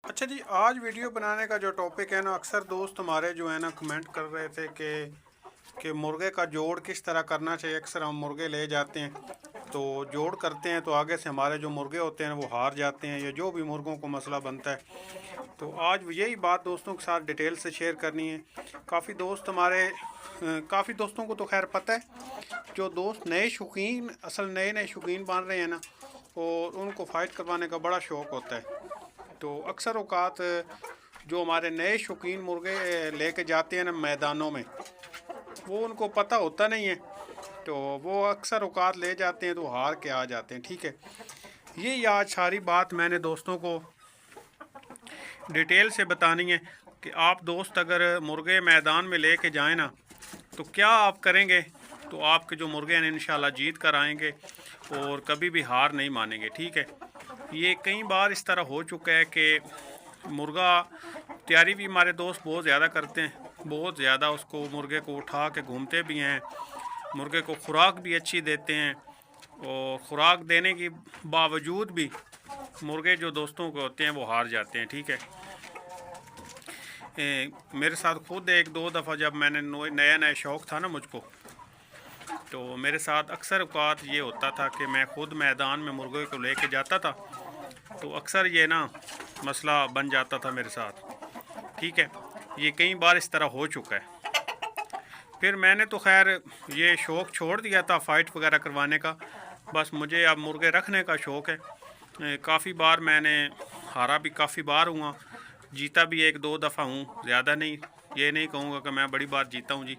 अच्छा जी, आज वीडियो बनाने का जो टॉपिक है ना, अक्सर दोस्त हमारे जो है ना कमेंट कर रहे थे कि मुर्गे का जोड़ किस तरह करना चाहिए। अक्सर हम मुर्गे ले जाते हैं तो जोड़ करते हैं तो आगे से हमारे जो मुर्गे होते हैं वो हार जाते हैं, या जो भी मुर्गों को मसला बनता है। तो आज यही बात दोस्तों के साथ डिटेल से शेयर करनी है। काफ़ी दोस्तों को तो खैर पता है। जो दोस्त नए शौकीन, असल नए नए शौकीन बन रहे हैं ना, और उनको फ़ाइट करवाने का बड़ा शौक़ होता है। तो अक्सर औकात जो हमारे नए शौकीन मुर्गे लेके जाते हैं ना मैदानों में, वो उनको पता होता नहीं है। तो वो अक्सर औकात ले जाते हैं तो हार के आ जाते हैं। ठीक है, ये आज सारी बात मैंने दोस्तों को डिटेल से बतानी है कि आप दोस्त अगर मुर्गे मैदान में लेके जाएं ना, तो क्या आप करेंगे तो आपके जो मुर्गे हैं इंशाल्लाह जीत कर आएंगे और कभी भी हार नहीं मानेंगे। ठीक है, ये कई बार इस तरह हो चुका है कि मुर्गा तैयारी भी हमारे दोस्त बहुत ज़्यादा करते हैं, बहुत ज़्यादा उसको मुर्गे को उठा के घूमते भी हैं, मुर्गे को खुराक भी अच्छी देते हैं, और खुराक देने के बावजूद भी मुर्गे जो दोस्तों के होते हैं वो हार जाते हैं। ठीक है, मेरे साथ खुद एक दो दफ़ा जब मैंने नया नया शौक़ था ना मुझको, तो मेरे साथ अक्सर औकात ये होता था कि मैं ख़ुद मैदान में मुर्गे को लेके जाता था, तो अक्सर ये ना मसला बन जाता था मेरे साथ। ठीक है, ये कई बार इस तरह हो चुका है। फिर मैंने तो खैर ये शौक़ छोड़ दिया था फ़ाइट वगैरह करवाने का। बस मुझे अब मुर्गे रखने का शौक़ है। काफ़ी बार मैंने हारा भी, काफ़ी बार हुआ, जीता भी एक दो दफ़ा हूँ, ज़्यादा नहीं। ये नहीं कहूँगा कि मैं बड़ी बार जीता हूँ जी,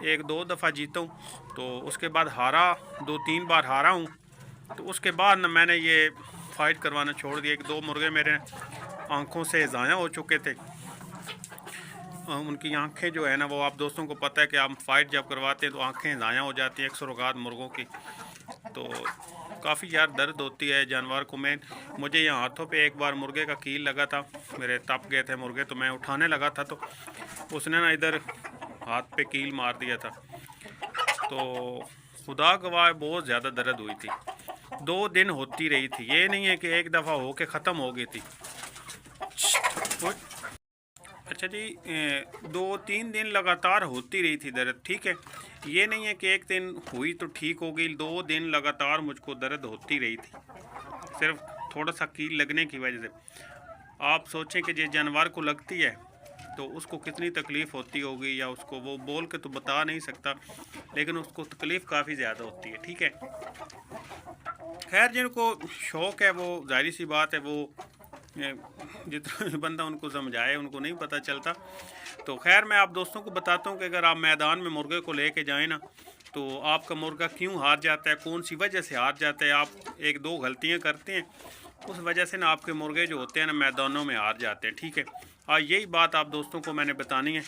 एक दो दफ़ा जीता हूँ। तो उसके बाद हारा, दो तीन बार हारा हूँ। तो उसके बाद न मैंने ये फ़ाइट करवाना छोड़ दिया। एक दो मुर्गे मेरे आँखों से ज़ाया हो चुके थे। उनकी आंखें जो है ना, वो आप दोस्तों को पता है कि आप फ़ाइट जब करवाते हैं तो आंखें ज़ाया हो जाती हैं अक्सर औकात मुर्गों की। तो काफ़ी यार दर्द होती है जानवर को। मुझे यहाँ हाथों पे एक बार मुर्गे का कील लगा था, मेरे तप गए थे मुर्गे, तो मैं उठाने लगा था तो उसने ना इधर हाथ पे कील मार दिया था। तो खुदा गवाह बहुत ज़्यादा दर्द हुई थी, 2 दिन होती रही थी। ये नहीं है कि एक दफ़ा हो के ख़त्म हो गई थी। अच्छा जी, 2-3 दिन लगातार होती रही थी दर्द। ठीक है, ये नहीं है कि एक दिन हुई तो ठीक हो गई, 2 दिन लगातार मुझको दर्द होती रही थी, सिर्फ थोड़ा सा कील लगने की वजह से। आप सोचें कि जिस जानवर को लगती है तो उसको कितनी तकलीफ़ होती होगी, या उसको वो बोल के तो बता नहीं सकता, लेकिन उसको तकलीफ़ काफ़ी ज़्यादा होती है। ठीक है, खैर जिनको शौक़ है वो ज़ाहिर सी बात है, वो जितना बंदा उनको समझाए उनको नहीं पता चलता। तो खैर मैं आप दोस्तों को बताता हूँ कि अगर आप मैदान में मुर्गे को लेके जाएं ना, तो आपका मुर्गा क्यों हार जाता है, कौन सी वजह से हार जाता है। आप एक दो गलतियाँ करते हैं, उस वजह से ना आपके मुर्गे जो होते हैं ना मैदानों में हार जाते हैं। ठीक है, और यही बात आप दोस्तों को मैंने बतानी है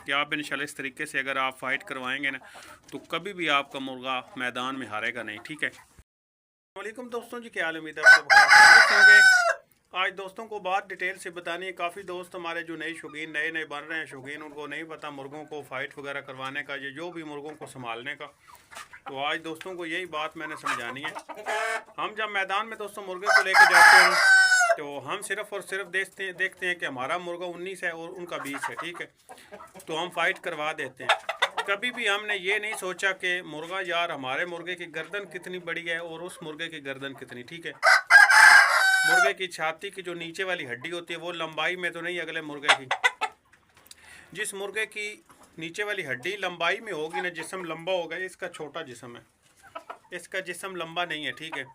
कि आप इंशाल्लाह इस तरीके से अगर आप फ़ाइट करवाएंगे ना, तो कभी भी आपका मुर्गा मैदान में हारेगा नहीं। ठीक है, वालेकुम दोस्तों जी, क्या हाल, उम्मीद है आप सब खैरियत होंगे। आज दोस्तों को बात डिटेल से बतानी है। काफ़ी दोस्त हमारे जो नए शौकीन, नए नए बन रहे हैं शौकीन, उनको नहीं पता मुर्गों को फ़ाइट वगैरह करवाने का, ये जो भी मुर्गों को संभालने का। तो आज दोस्तों को यही बात मैंने समझानी है। हम जब मैदान में दोस्तों मुर्गे को लेकर जाते हैं, तो हम सिर्फ़ और सिर्फ देखते हैं कि हमारा मुर्गा 19 है और उनका 20 है। ठीक है, तो हम फ़ाइट करवा देते हैं। कभी भी हमने ये नहीं सोचा कि मुर्गा, यार हमारे मुर्गे की गर्दन कितनी बड़ी है और उस मुर्गे की गर्दन कितनी। ठीक है, मुर्गे की छाती की जो नीचे वाली हड्डी होती है वो लंबाई में तो नहीं अगले मुर्गे की। जिस मुर्गे की नीचे वाली हड्डी लंबाई में होगी ना, जिस्म लंबा होगा, इसका छोटा जिस्म है, इसका जिस्म लंबा नहीं है। ठीक है,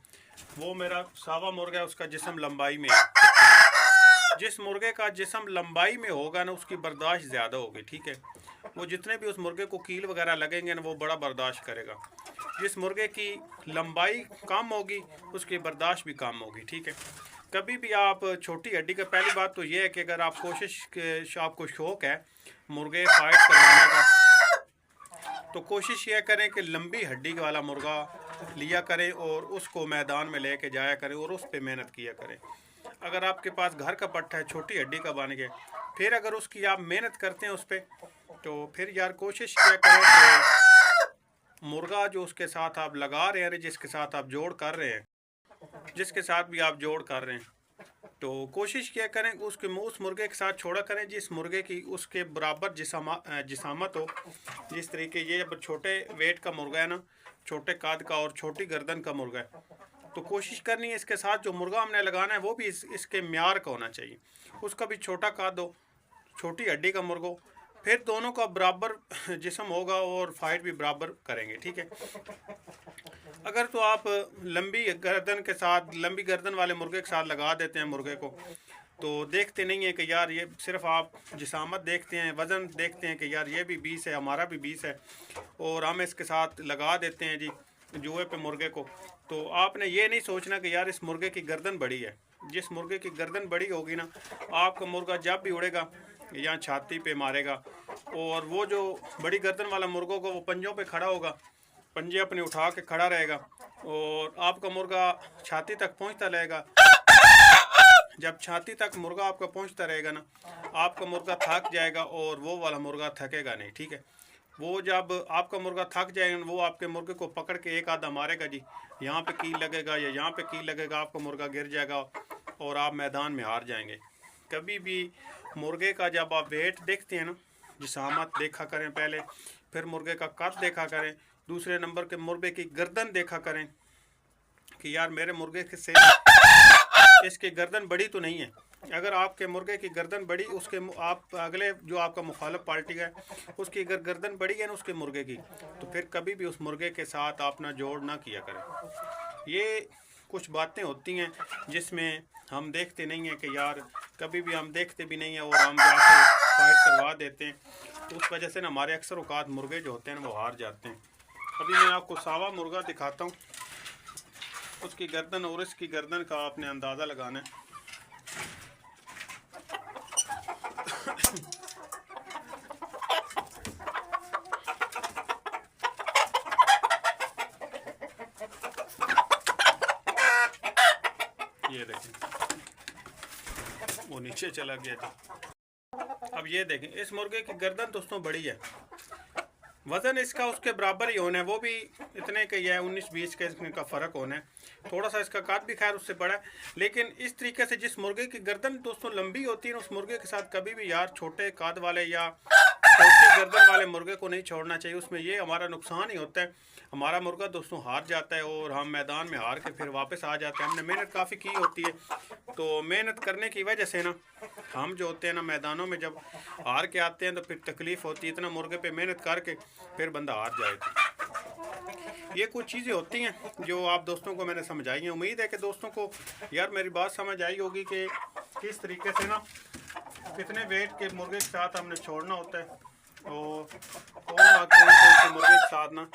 वो मेरा सावा मुर्गा है, उसका जिस्म लंबाई में है। जिस मुर्गे का जिस्म लंबाई में होगा ना, उसकी बर्दाश्त ज़्यादा होगी। ठीक है, वो जितने भी उस मुर्गे को कील वगैरह लगेंगे ना, वो बड़ा बर्दाश्त करेगा। जिस मुर्गे की लंबाई कम होगी, उसकी बर्दाश्त भी कम होगी। ठीक है, कभी भी आप छोटी हड्डी का, पहली बात तो ये है कि अगर आप आपको शौक़ है मुर्गे फ़ाइट करवाने का, तो कोशिश यह करें कि लंबी हड्डी वाला मुर्गा लिया करें और उसको मैदान में लेके जाया करें और उस पर मेहनत किया करें। अगर आपके पास घर का पट्टा है छोटी हड्डी का बन गया, फिर अगर उसकी आप मेहनत करते हैं उस पर, तो फिर यार कोशिश किया करें कि मुर्गा जो उसके साथ आप लगा रहे हैं, जिसके साथ आप जोड़ कर रहे हैं, जिसके साथ भी आप जोड़ कर रहे हैं, तो तो कोशिश किया करें उस मुर्गे के साथ छोड़ा करें जिस मुर्गे की उसके बराबर जिसामत हो। जिस तरीके ये जब छोटे वेट का मुर्गा है ना, छोटे काद का और छोटी गर्दन का मुर्गा है, तो कोशिश करनी है इसके साथ जो मुर्गा हमने लगाना है वो भी इसके म्यार का होना चाहिए। उसका भी छोटा काद हो, छोटी हड्डी का मुर्गा हो, फिर दोनों का बराबर जिस्म होगा और फाइट भी बराबर करेंगे। ठीक है। अगर तो आप लंबी गर्दन वाले मुर्गे के साथ लगा देते हैं मुर्गे को, तो देखते नहीं है कि यार ये सिर्फ आप जिसामत देखते हैं, वज़न देखते हैं कि यार ये भी 20 है, हमारा भी 20 है, और हम इसके साथ लगा देते हैं जी जुए पे मुर्गे को। तो आपने ये नहीं सोचना कि यार इस मुर्गे की गर्दन बड़ी है। जिस मुर्गे की गर्दन बड़ी होगी ना, आपका मुर्गा जब भी उड़ेगा या छाती पे मारेगा, और वो जो बड़ी गर्दन वाला मुर्गों को वो पंजों पे खड़ा होगा, पंजे अपने उठा के खड़ा रहेगा, और आपका मुर्गा छाती तक पहुंचता रहेगा। जब छाती तक मुर्गा आपका पहुंचता रहेगा ना, आपका मुर्गा थक जाएगा और वो वाला मुर्गा थकेगा नहीं। ठीक है। वो जब आपका मुर्गा थक जाएगा, वो आपके मुर्गे को पकड़ के एक आधा मारेगा जी, यहाँ पे कील लगेगा या यहाँ पे कील लगेगा, आपका मुर्गा गिर जाएगा और आप मैदान में हार जाएंगे। कभी भी मुर्गे का जब आप वेट देखते हैं ना, जिसामत देखा करें पहले, फिर मुर्गे का कद देखा करें, दूसरे नंबर के मुर्गे की गर्दन देखा करें कि यार मेरे मुर्गे से इसकी गर्दन बड़ी तो नहीं है। अगर आपके मुर्गे की गर्दन बड़ी, उसके आप अगले जो आपका मुखालिफ पार्टी है उसकी अगर गर्दन बड़ी है ना उसके मुर्गे की, तो फिर कभी भी उस मुर्गे के साथ अपना जोड़ ना किया करें। ये कुछ बातें होती हैं जिसमें हम देखते नहीं हैं कि यार, कभी भी हम देखते भी नहीं हैं और हम जाके फाइट करवा देते हैं, तो उस वजह से ना हमारे अक्सर औकात मुर्गे जो होते हैं वो हार जाते हैं। अभी मैं आपको सावा मुर्गा दिखाता हूँ, उसकी गर्दन और इसकी गर्दन का आपने अंदाज़ा लगाना है। ये देखें, वो नीचे चला गया था। अब ये देखें, इस मुर्गे की गर्दन दोस्तों बड़ी है, वज़न इसका उसके बराबर ही होना है, वो भी इतने का ही है, 19-20 का इसका फ़र्क होना है। थोड़ा सा इसका काट भी खैर उससे बड़ा है, लेकिन इस तरीके से जिस मुर्गे की गर्दन दोस्तों लंबी होती है, उस मुर्गे के साथ कभी भी यार छोटे काद वाले या छोटे गर्दन वाले मुर्गे को नहीं छोड़ना चाहिए। उसमें ये हमारा नुकसान ही होता है, हमारा मुर्गा दोस्तों हार जाता है और हम मैदान में हार के फिर वापस आ जाते हैं। हमने मेहनत काफ़ी की होती है, तो मेहनत करने की वजह से ना हम जो होते हैं ना मैदानों में जब हार के आते हैं तो फिर तकलीफ़ होती है। इतना मुर्गे पे मेहनत करके फिर बंदा हार जाएगा। ये कुछ चीज़ें होती हैं जो आप दोस्तों को मैंने समझाई हैं। उम्मीद है कि दोस्तों को यार मेरी बात समझ आई होगी कि किस तरीके से ना कितने वेट के मुर्गे के साथ हमने छोड़ना होता है और कौन से मुर्गे के साथ ना।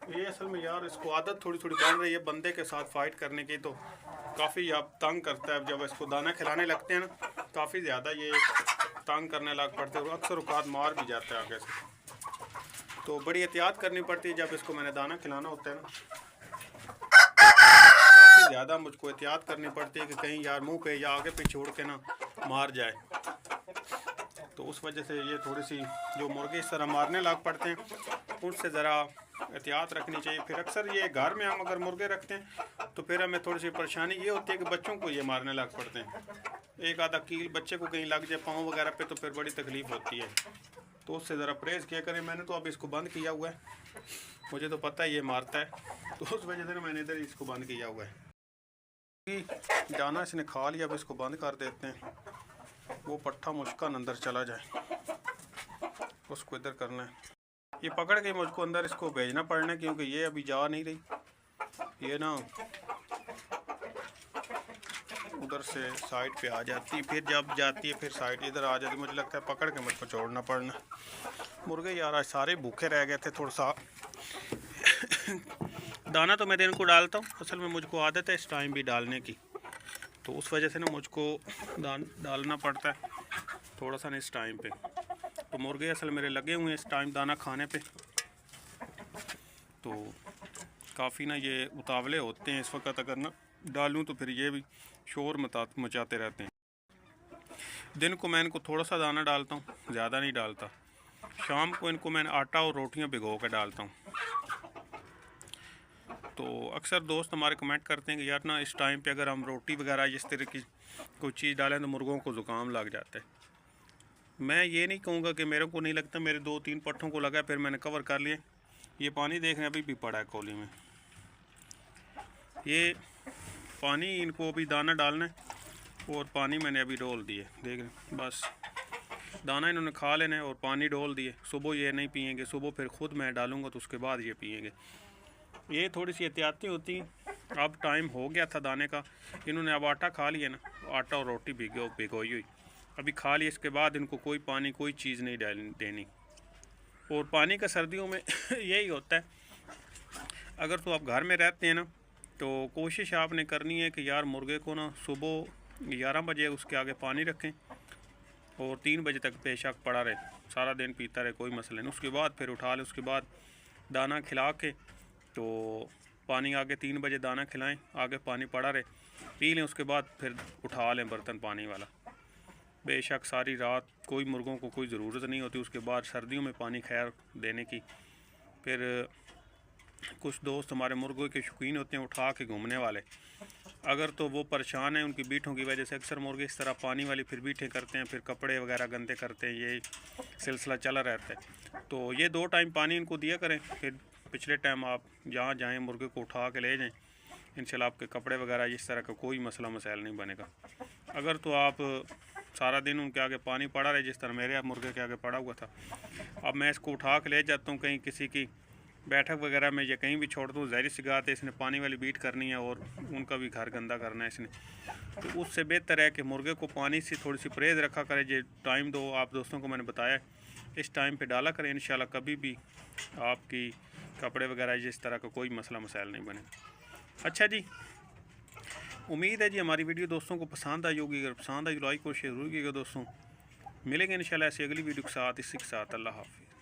ये असल में यार इसको आदत थोड़ी थोड़ी बन रही है बंदे के साथ फाइट करने की, तो काफ़ी आप तंग करता है। जब इसको दाना खिलाने लगते हैं ना, काफ़ी ज़्यादा ये तंग करने लग पड़ते हैं और अक्सर औकात मार भी जाता है आगे से। तो बड़ी एहतियात करनी पड़ती है जब इसको मैंने दाना खिलाना होता है ना, काफ़ी ज़्यादा मुझको एहतियात करनी पड़ती है कि कहीं यार मुंह पे या आगे पे छोड़ के ना मार जाए। तो उस वजह से ये थोड़ी सी जो मुर्गे इस तरह मारने लग पड़ते हैं, उनसे ज़रा एहतियात रखनी चाहिए। फिर अक्सर ये घर में हम अगर मुर्गे रखते हैं तो फिर हमें थोड़ी सी परेशानी ये होती है कि बच्चों को ये मारने लग पड़ते हैं। एक आधा कील बच्चे को कहीं लग जाए पाँव वगैरह पे तो फिर बड़ी तकलीफ़ होती है, तो उससे ज़रा परहेज़ किया करें। मैंने तो अब इसको बंद किया हुआ है, मुझे तो पता है ये मारता है, तो उस वजह से मैंने इधर इसको बंद किया हुआ है। दाना इसने खा लिया, अब इसको बंद कर देते हैं, वो पट्ठा मुझका अंदर चला जाए, उसको इधर करना है। ये पकड़ के मुझको अंदर इसको भेजना पड़ना है क्योंकि ये अभी जा नहीं रही, ये ना उधर से साइड पे आ जाती है, फिर जब जाती है फिर साइड इधर आ जाती है। मुझे लगता है पकड़ के मुझको छोड़ना पड़ना। मुर्गे यार आज सारे भूखे रह गए थे, थोड़ा सा दाना तो मैं दिन को डालता हूँ, असल में मुझको आदत है इस टाइम भी डालने की, तो उस वजह से ना मुझको डालना पड़ता है थोड़ा सा ना इस टाइम पे। तो मुर्गे असल मेरे लगे हुए हैं इस टाइम दाना खाने पे, तो काफ़ी ना ये उतावले होते हैं इस वक्त। अगर ना डालूं तो फिर ये भी शोर मचाते रहते हैं। दिन को मैं इनको थोड़ा सा दाना डालता हूँ, ज़्यादा नहीं डालता। शाम को इनको मैं आटा और रोटियां भिगो कर डालता हूँ। तो अक्सर दोस्त हमारे कमेंट करते हैं कि यार ना इस टाइम पे अगर हम रोटी वगैरह इस तरह की कोई चीज़ डालें तो मुर्गों को ज़ुकाम लग जाता है। मैं ये नहीं कहूँगा कि मेरे को नहीं लगता, मेरे 2-3 पट्ठों को लगा, फिर मैंने कवर कर लिए। ये पानी देख रहे हैं अभी भी पड़ा है कोली में। ये पानी इनको अभी दाना डालना है और पानी मैंने अभी डोल दिए, देख रहे हैं। बस दाना इन्होंने खा लेना है और पानी डोल दिए। सुबह ये नहीं पिएंगे, सुबह फिर ख़ुद मैं डालूँगा तो उसके बाद ये पिएंगे। ये थोड़ी सी एहतियाती होती। अब टाइम हो गया था दाने का, इन्होंने अब आटा खा लिया ना, आटा और रोटी भिगोई हुई अभी खा लिया। इसके बाद इनको कोई पानी कोई चीज़ नहीं देनी। और पानी का सर्दियों में यही होता है, अगर तो आप घर में रहते हैं ना तो कोशिश आपने करनी है कि यार मुर्गे को ना सुबह 11 बजे उसके आगे पानी रखें और 3 बजे तक बेशक पड़ा रहे, सारा दिन पीता रहे, कोई मसला नहीं। उसके बाद फिर उठा लें, उसके बाद दाना खिला के तो पानी आगे 3 बजे दाना खिलाएं, आगे पानी पड़ा रहे, पी लें। उसके बाद फिर उठा लें बर्तन पानी वाला। बेशक सारी रात कोई मुर्गों को कोई ज़रूरत नहीं होती। उसके बाद सर्दियों में पानी खैर देने की। फिर कुछ दोस्त हमारे मुर्गों के शौकीन होते हैं उठा के घूमने वाले, अगर तो वो परेशान हैं उनकी बीठों की वजह से, अक्सर मुर्गे इस तरह पानी वाली फिर बीठें करते हैं, फिर कपड़े वगैरह गंदे करते हैं, ये सिलसिला चला रहता है। तो ये 2 टाइम पानी इनको दिया करें, फिर पिछले टाइम आप जहाँ जाएँ मुर्गे को उठा के ले जाएँ, इंशाल्लाह आपके कपड़े वगैरह इस तरह का कोई मसला मसाइल नहीं बनेगा। अगर तो आप सारा दिन उनके आगे पानी पड़ा रहे, जिस तरह मेरे मुर्गे के आगे पड़ा हुआ था, अब मैं इसको उठा के ले जाता हूँ कहीं किसी की बैठक वगैरह में या कहीं भी छोड़ दूँ, ज़ाहिर सी बात है इसने पानी वाली बीट करनी है और उनका भी घर गंदा करना है इसने। तो उससे बेहतर है कि मुर्गे को पानी से थोड़ी सी परहेज़ रखा करें। जो टाइम दो आप दोस्तों को मैंने बताया, इस टाइम पे डाला करें, इंशाल्लाह कभी भी आपकी कपड़े वगैरह जिस तरह का कोई मसला मसाइल नहीं बने। अच्छा जी, उम्मीद है जी हमारी वीडियो दोस्तों को पसंद आई होगी। अगर पसंद आई तो लाइक और शेयर कीजिएगा दोस्तों। मिलेंगे इंशाल्लाह ऐसी अगली वीडियो के साथ, इसी के साथ अल्लाह हाफिज़।